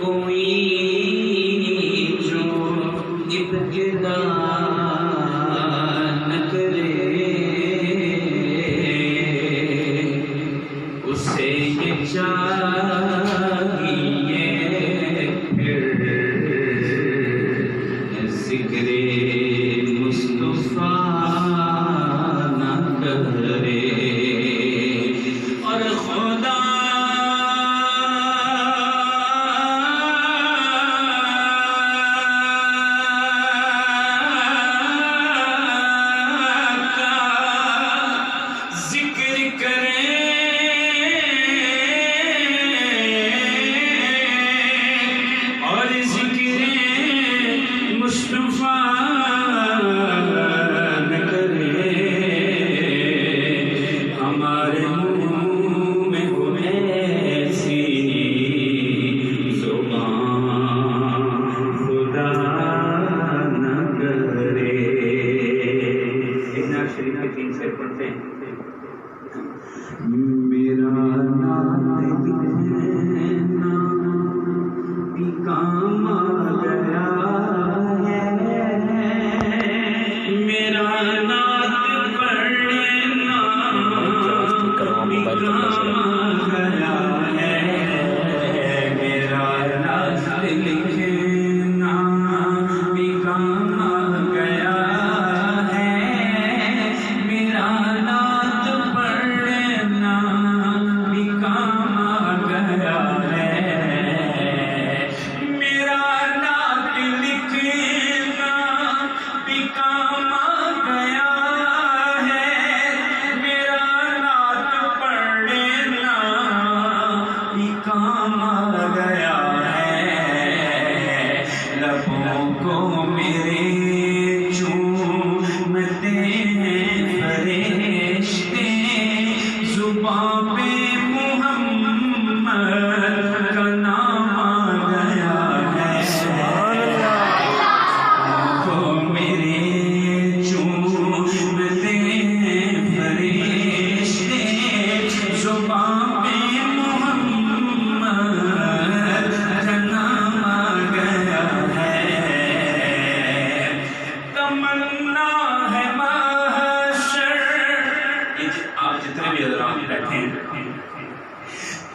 کوئی جو ابتدا نہ کرے اسے یہ چاہیے پھر ذکر مصطفیٰ نہ کرے اور خدا میرا نام لکھنا بھی کام آ گیا ہے میرا نام پڑھنا بھی کام آ گیا ہے میرا نام لکھنا بھی کام آ گیا ہے میرا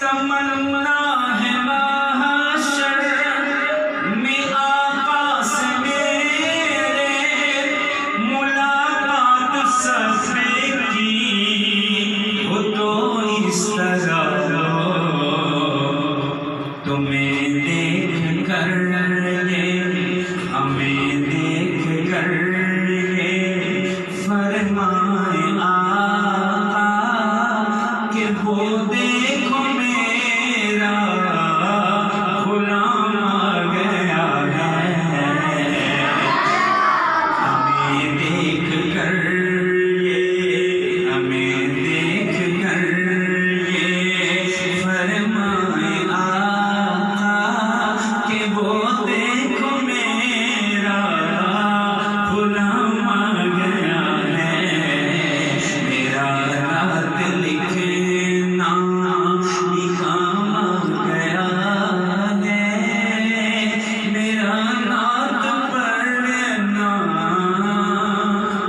تمنا ہے محشر میں آقا سے میرے ملاقات سفے کی ہو تو اس طرح تمہیں دیکھ کر ہمیں دیکھ کر فرمائے آقا کہ وہ دیکھو میرا غلام آ گیا ہے ہمیں دیکھ کر فرمائے آقا کہ وہ دیکھو میرا غلام آ گیا ہے میرا رات لکھنا بھی کام آ گیا ہے میرا نعت پڑھنا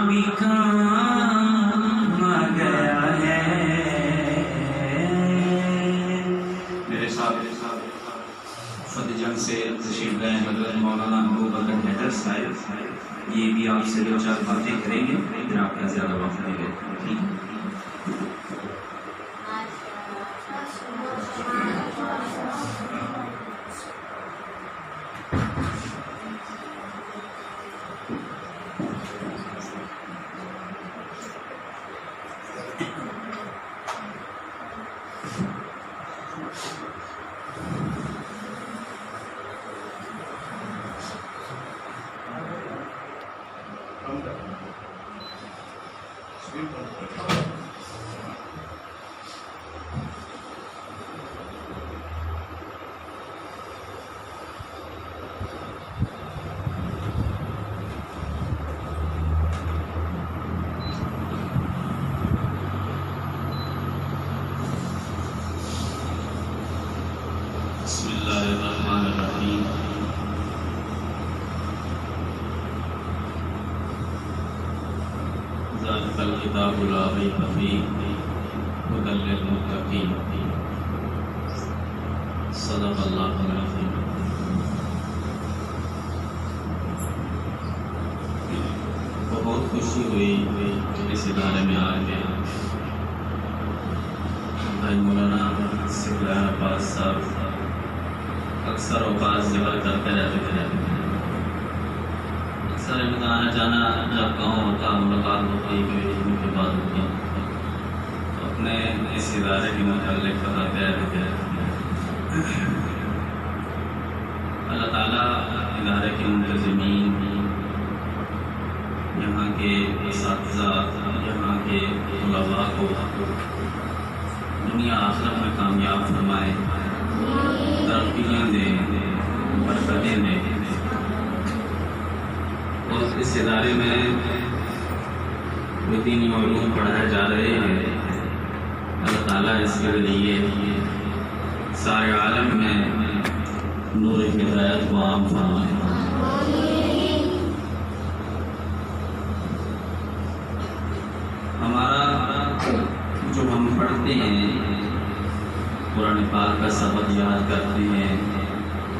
بھی کام آ گیا ہے میرے ساتھ فتح جنگ سے تشریف لائے حضرت مولانا ابوبکر حیدر صاحب یہ بھی آپ سے دو چار باتیں کریں گے پھر آپ کا زیادہ وقت لیں گے ٹھیک بسم اللہ الرحمن الرحیم ذالک الکتاب لا ریب فیہ ھدی للمتقین۔ صدق اللہ العظیم۔ بہت خوشی ہوئی اس ادارے میں آ کے بھائی مولانا سکھلان عباس صاحب اکثر اوقات ذکر کرتے رہتے تھے، اکثر ان کا آنا جانا جب گاؤں ہوتا ملاقات ہوتی ان کی بات ہوتی تو اپنے اس ادارے کے متعلق بتاتے رہتے تھے۔ اللہ تعالیٰ ادارے کے منتظمین، یہاں کے اساتذہ، یہاں کے طلباء کو دنیا آخرت میں کامیاب فرمائے، ترقیاں دیں، برکتیں دیں۔ اور اس ادارے میں جو دینی علوم پڑھائے جا رہے ہیں، اللہ تعالیٰ اس کے لیے سارے عالم میں نور ہدایت کو عام فرمائے۔ ہمارا جو ہم پڑھتے ہیں، قرآن پاک کا سبق یاد کرتے ہیں،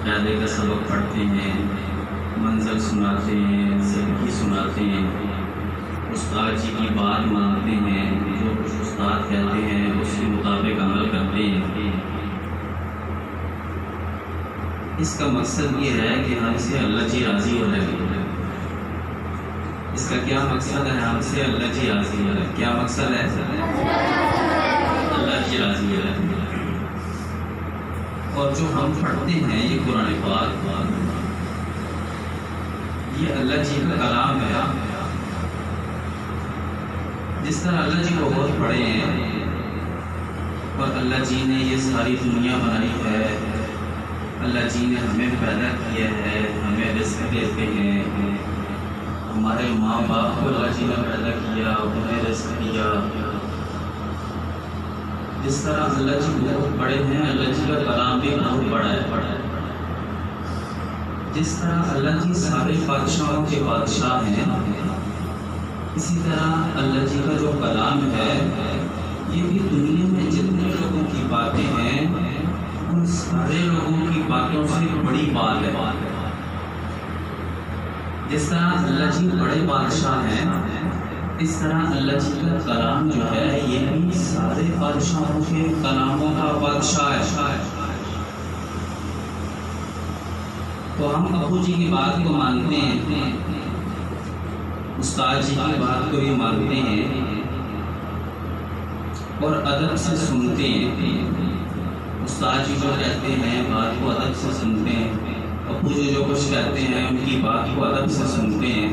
قاعدے کا سبق پڑھتے ہیں، منزل سناتے ہیں، زندگی سناتے ہیں، استاد جی کی بات مانتے ہیں، جو کچھ استاد کہتے ہیں اس کے مطابق عمل کرتے ہیں۔ اس کا مقصد یہ ہے کہ ہم سے اللہ جی راضی ہو جائے۔ اس کا کیا مقصد ہے؟ ہم سے اللہ جی راضی ہو جائے۔ کیا مقصد ہے؟ اللہ جی راضی ہو جائے۔ اور جو ہم پڑھتے ہیں یہ قرآن پاک، یہ اللہ جی کا کلام ہے۔ جس طرح اللہ جی کو بہت پڑھے ہیں اور اللہ جی نے یہ ساری دنیا بنائی ہے، اللہ جی نے ہمیں پیدا کیا ہے، ہمیں رزق دیتے ہیں، ہمارے ماں باپ کو اللہ جی نے پیدا کیا، انہیں رزق دیا۔ جس طرح اللہ جی بہت بڑے ہیں، اللہ جی کا کلام بھی بہت بڑا ہے۔ جس طرح اللہ جی سارے بادشاہوں کے بادشاہ ہیں، اسی طرح اللہ جی کا جو کلام ہے یہ بھی دنیا میں جتنے لوگوں کی باتیں ہیں ان سارے لوگوں کی باتوں سے بڑی بات ہے۔ جس طرح اللہ جی بڑے بادشاہ ہیں، اس طرح اللہ جی کا کلام جو ہے یہ بھی سارے بادشاہوں کے کلاموں کا بادشاہ ہے۔ تو ہم ابو جی کی بات کو مانتے ہیں، استاد جی کی بات کو بھی مانتے ہیں اور ادب سے سنتے ہیں۔ استاد جی جو کہتے ہیں بات کو ادب سے سنتے ہیں، ابو جی جو کچھ کہتے ہیں ان کی بات کو ادب سے سنتے ہیں۔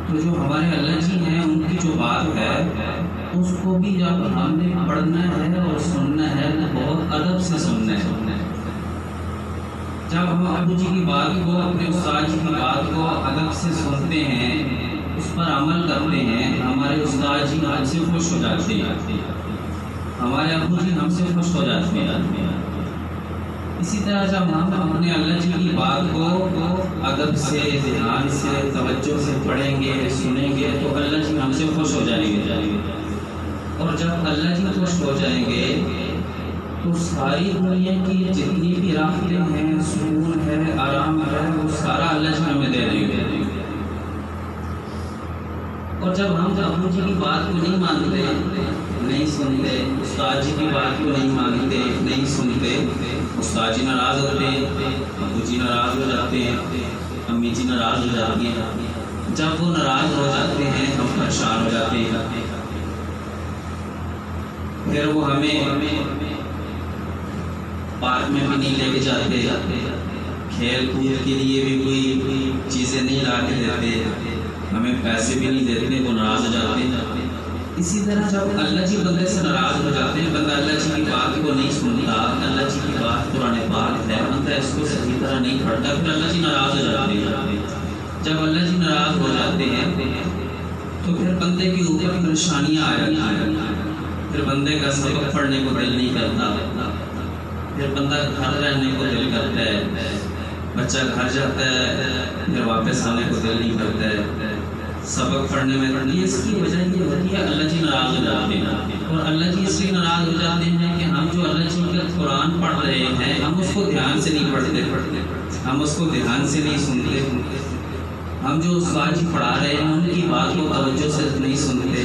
تو جو ہمارے اللہ جی ہیں ان کی جو بات ہے اس کو بھی جب ہم نے پڑھنا ہے اور سننا ہے تو بہت ادب سے سننا ہے۔ جب ہم ابو جی کی بات کو، اپنے استاد جی کی بات کو ادب سے سنتے ہیں، اس پر عمل کرتے ہیں، ہمارے استاد جی ہم سے خوش ہو جاتے ہیں، ہمارے ابو جی ہم سے خوش ہو جاتے ہیں۔ اسی طرح جب ہم اپنے اللہ جی کی بات کو ادب سے، دھیان سے، توجہ سے پڑھیں گے، سنیں گے تو اللہ جی ہم سے خوش ہو جائیں گے۔ اور جب اللہ جی خوش ہو جائیں گے تو ساری دنیا کی جتنی بھی راحتیں ہیں، سکون ہے، آرام ہے، وہ سارا اللہ جی ہمیں دے دیں گے۔ اور جب ہم ابو جی کی بات کو نہیں مانتے، نہیں سنتے، استاد جی کی بات کو نہیں مانتے، نہیں سنتے، استاد جی ناراض ہوتے ہیں، ابو جی ناراض ہو جاتے ہیں، امی جی ناراض ہو جاتی ہیں۔ جب وہ ناراض ہو جاتے ہیں ہم پریشان ہو جاتے ہیں، پھر وہ ہمیں پارک میں بھی نہیں لے کے جاتے، کھیل کود کے لیے بھی کوئی چیزیں نہیں لا کے دیتے، ہمیں پیسے بھی نہیں دیتے، وہ ناراض ہو جاتے ہیں۔ اسی طرح جب اللہ جی بندے سے ناراض ہو جاتے ہیں، بندہ اللہ جی کی بات کو نہیں سنتا، اللہ جی کی بات قرآن پاک ہے، بندہ اس کو صحیح طرح نہیں پڑھتا، پھر اللہ جی ناراض ہو جاتے ہیں۔ جب اللہ جی ناراض ہو جاتے ہیں تو پھر بندے کے اوپر پریشانیاں آ جاتی ہیں، پھر بندے کا سبق پڑھنے کو دل نہیں کرتا، پھر بندہ گھر رہنے کو دل کرتا ہے، بچہ گھر جاتا ہے پھر واپس آنے کو دل نہیں کرتا ہے، سبق پڑھنے میں پڑھنی ہے۔ اس کی وجہ یہ ہوتی ہے اللہ جی ناراض ہو جاتے ہیں، اور اللہ جی اس لیے ناراض ہو جاتے ہیں کہ ہم جو اللہ جی کا قرآن پڑھ رہے ہیں ہم اس کو دھیان سے نہیں پڑھتے، ہم اس کو دھیان سے نہیں سنتے، ہم جو استاد جی پڑھا رہے ہیں ان کی بات کو توجہ سے نہیں سنتے،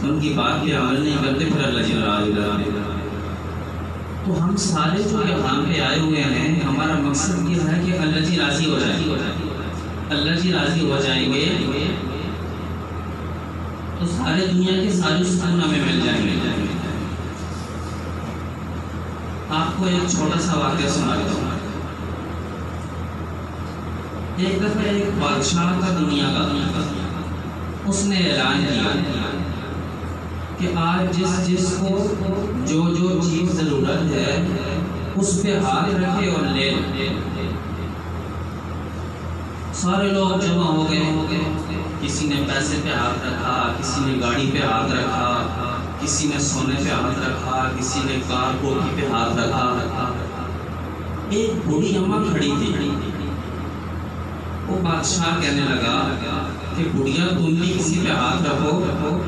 ان کی بات پہ عمل نہیں کرتے، پھر اللہ جی ناراض ہو جاتے ہیں۔ تو ہم سارے جو یہاں پہ آئے ہوئے ہیں ہمارا مقصد یہ ہے کہ اللہ جی راضی ہو جائیں گے، اللہ جی راضی ہو جائیں گے تو سارے دنیا کے سارے سکون ہمیں مل جائیں گے۔ آپ کو ایک چھوٹا سا واقعہ سناتا ہوں۔ ایک دفعہ ایک بادشاہ کا دنیا کا اس نے اعلان کیا کہ آج جس کو جو چیز ضرورت ہے اس پہ ہاتھ رکھے اور لے۔ سارے لوگ جمع ہو گئے، کسی نے پیسے پہ ہاتھ رکھا، کسی نے گاڑی پہ ہاتھ رکھا، کسی نے سونے پہ ہاتھ رکھا، کسی نے کار کوٹھی پہ ہاتھ رکھا۔ ایک بوڑھی اماں کھڑی تھی، وہ بادشاہ کہنے لگا کہ بڑھیا تم بھی کسی پہ ہاتھ رکھو۔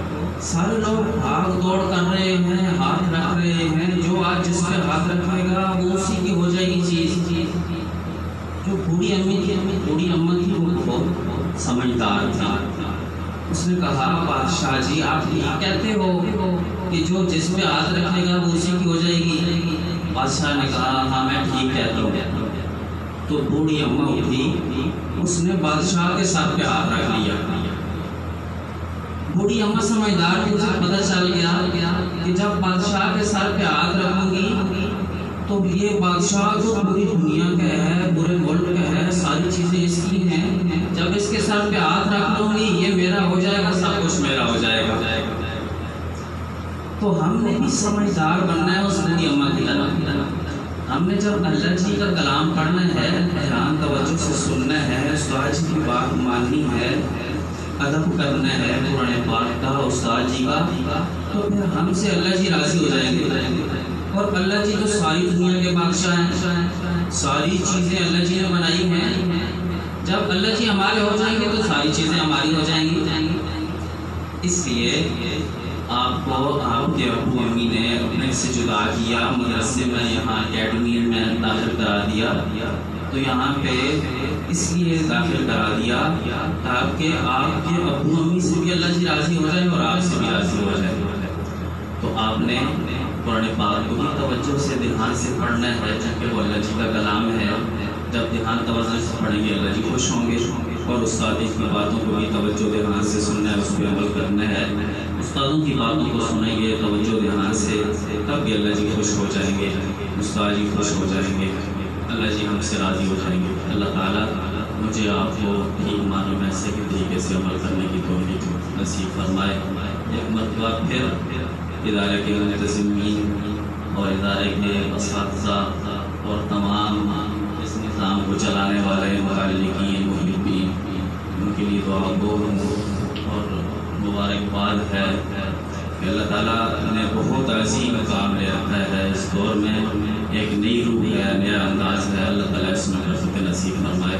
سارے لوگ بھاگ دوڑ کر رہے ہیں، ہاتھ رکھ رہے ہیں، جو آج جس پہ ہاتھ رکھے گا وہ اسی کی ہو جائے گی چیز۔ جو بوڑھی اماں تھی وہ بہت سمجھدار تھی، اس نے کہا بادشاہ جی آپ یہ کہتے ہو کہ جو جس پہ ہاتھ رکھے گا وہ اسی کی ہو جائے گی؟ بادشاہ نے کہا ہاں میں ٹھیک کہتا ہوں۔ تو بوڑھی اماں اٹھی، اس نے بادشاہ کے سر پہ ہاتھ رکھ لیا۔ بوڑھی اماں سمجھدار تھی، اسے پتہ چل گیا کہ جب بادشاہ کے سر پہ ہاتھ رکھوں گی تو یہ بادشاہ جو پوری دنیا کا ہے، پورے ملک کا ہے، ساری چیزیں اس کی ہیں، جب اس کے سر پہ ہاتھ رکھ لوں گی یہ میرا ہو جائے گا، سب کچھ میرا ہو جائے گا۔ تو ہم نے بھی سمجھدار بننا ہے اس بوڑھی اماں کی طرح۔ ہم نے جب اللہ جی کا کلام پڑھنا ہے، دھیان توجہ سے سننا ہے، استاد جی کی بات ماننی ہے، ادب کرنا ہے قرآن پاک کا، استاد جی کا، تو پھر ہم سے اللہ جی راضی ہو جائیں گے۔ اور اللہ جی تو ساری دنیا کے بادشاہ ہیں، ساری چیزیں اللہ جی نے بنائی ہیں، جب اللہ جی ہمارے ہو جائیں گے تو ساری چیزیں ہماری ہو جائیں گی۔ اس لیے آپ کو آپ کے ابو امی نے اپنے سے جدا کیا، مدرسے میں یہاں اکیڈمی میں داخل کرا دیا، تو یہاں پہ اس لیے داخل کرا دیا تاکہ آپ کے ابو امی سے بھی اللہ جی راضی ہو جائے اور آپ سے بھی راضی ہو جائے۔ تو آپ نے قرآن پاک کو بھی توجہ سے دھیان سے پڑھنا ہے، چونکہ وہ اللہ جی کا کلام ہے۔ جب دھیان توجہ سے پڑھیں گے اللہ جی خوش ہوں گے، اور استاد کی باتوں کو بھی توجہ دھیان سے سننا ہے، اس پہ عمل کرنا ہے۔ استادوں کی باتوں کو سنیں گے توجہ دھیان سے، تب بھی اللہ جی خوش ہو جائیں گے، استاد جی خوش ہو جائیں گے، اللہ جی ہم سے راضی ہو جائیں گے۔ اللہ تعالیٰ مجھے آپ کو ٹھیک معنوں میں صحیح طریقے سے عمل کرنے کی توفیق نصیب فرمائے۔ ایک مرتبہ پھر ادارے کے منتظمین اور ادارے کے اساتذہ اور تمام اس نظام کو چلانے والے متعلقین محبین، ان کے لیے دعا گو اور مبارکباد ہے کہ اللہ تعالیٰ نے بہت عظیم کام لے رکھا ہے اس دور میں، ایک نئی روح ہے، نیا انداز ہے، اللہ تعالیٰ اس میں برکت نصیب فرمائے۔